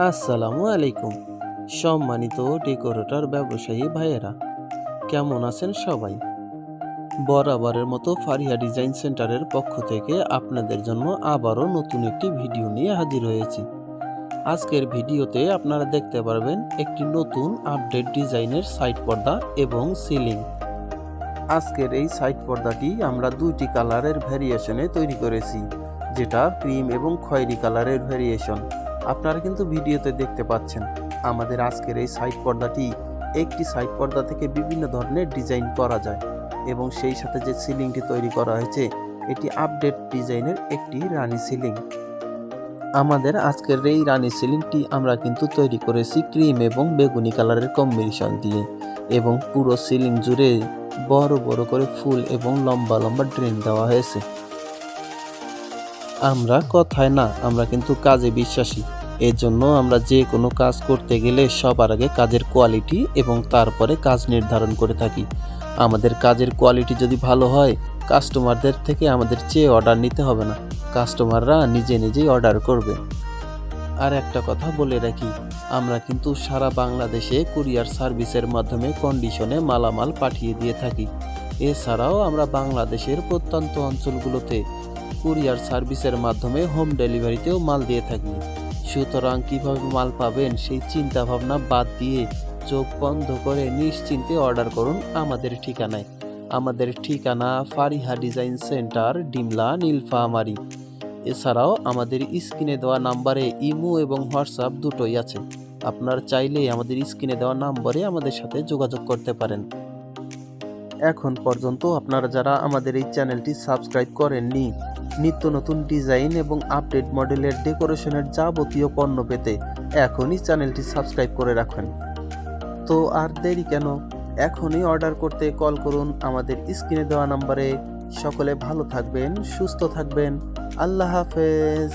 আসসালামু আলাইকুম। সম্মানিত ডেকোরেটর ব্যবসায়ী ভাইয়েরা, কেমন আছেন সবাই? বরাবরের মতো ফারিয়া ডিজাইন সেন্টারের পক্ষ থেকে আপনাদের জন্য আবারও নতুন একটি ভিডিও নিয়ে হাজির হয়েছি। আজকের ভিডিওতে আপনারা দেখতে পারবেন একটি নতুন আপডেট ডিজাইনের সাইড পর্দা এবং সিলিং। আজকের এই সাইড পর্দাটি আমরা দুইটি কালারের ভ্যারিয়েশনে তৈরি করেছি, যেটা ক্রিম এবং খয়েরি কালারের ভ্যারিয়েশন। আপনারা কিন্তু ভিডিওতে দেখতে পাচ্ছেন আমাদের আজকের এই সাইড পর্দাটি একটি সাইড পর্দা থেকে বিভিন্ন ধরনের ডিজাইন করা যায়, এবং সেই সাথে যে সিলিংটি তৈরি করা হয়েছে এটি আপডেট ডিজাইনের একটি রানী সিলিং। আমাদের আজকের এই রানী সিলিংটি আমরা কিন্তু তৈরি করেছি ক্রিম এবং বেগুনি কালারের কম্বিনেশন দিয়ে, এবং পুরো সিলিং জুড়ে বড় বড় করে ফুল এবং লম্বা লম্বা ড্রেন দেওয়া হয়েছে। আমরা কথায় না, আমরা কিন্তু কাজে বিশ্বাসী। এর জন্য আমরা যে কোনো কাজ করতে গেলে সবার আগে কাজের কোয়ালিটি এবং তারপরে কাজ নির্ধারণ করে থাকি। আমাদের কাজের কোয়ালিটি যদি ভালো হয়, কাস্টমারদের থেকে আমাদের চেয়ে অর্ডার নিতে হবে না, কাস্টমাররা নিজে নিজেই অর্ডার করবে। আর একটা কথা বলে রাখি, আমরা কিন্তু সারা বাংলাদেশে কুরিয়ার সার্ভিসের মাধ্যমে কন্ডিশনে মালামাল পাঠিয়ে দিয়ে থাকি। এছাড়াও আমরা বাংলাদেশের প্রত্যন্ত অঞ্চলগুলোতে কুরিয়ার সার্ভিসের মাধ্যমে হোম ডেলিভারিতেও মাল দিয়ে থাকি। সুতরাং কীভাবে মাল পাবেন সেই চিন্তা ভাবনা বাদ দিয়ে চোখ বন্ধ করে নিশ্চিন্তে অর্ডার করুন আমাদের ঠিকানায়। আমাদের ঠিকানা ফারিহা ডিজাইন সেন্টার, ডিমলা, নীলফামারী। এছাড়াও আমাদের স্ক্রিনে দেওয়া নাম্বারে ইমো এবং হোয়াটসঅ্যাপ দুটোই আছে। আপনারা চাইলেই আমাদের স্ক্রিনে দেওয়া নাম্বারে আমাদের সাথে যোগাযোগ করতে পারেন। এখন পর্যন্ত আপনারা যারা আমাদের এই চ্যানেলটি সাবস্ক্রাইব করেননি, নিত্য নতুন ডিজাইন এবং আপডেট মডেলের ডেকোরেশনের যাবতীয় পণ্য পেতে এখনই চ্যানেলটি সাবস্ক্রাইব করে রাখুন। তো আর দেরি কেন, এখনই অর্ডার করতে কল করুন আমাদের স্ক্রিনে দেওয়া নাম্বারে। সকলে ভালো থাকবেন, সুস্থ থাকবেন। আল্লাহ হাফেজ।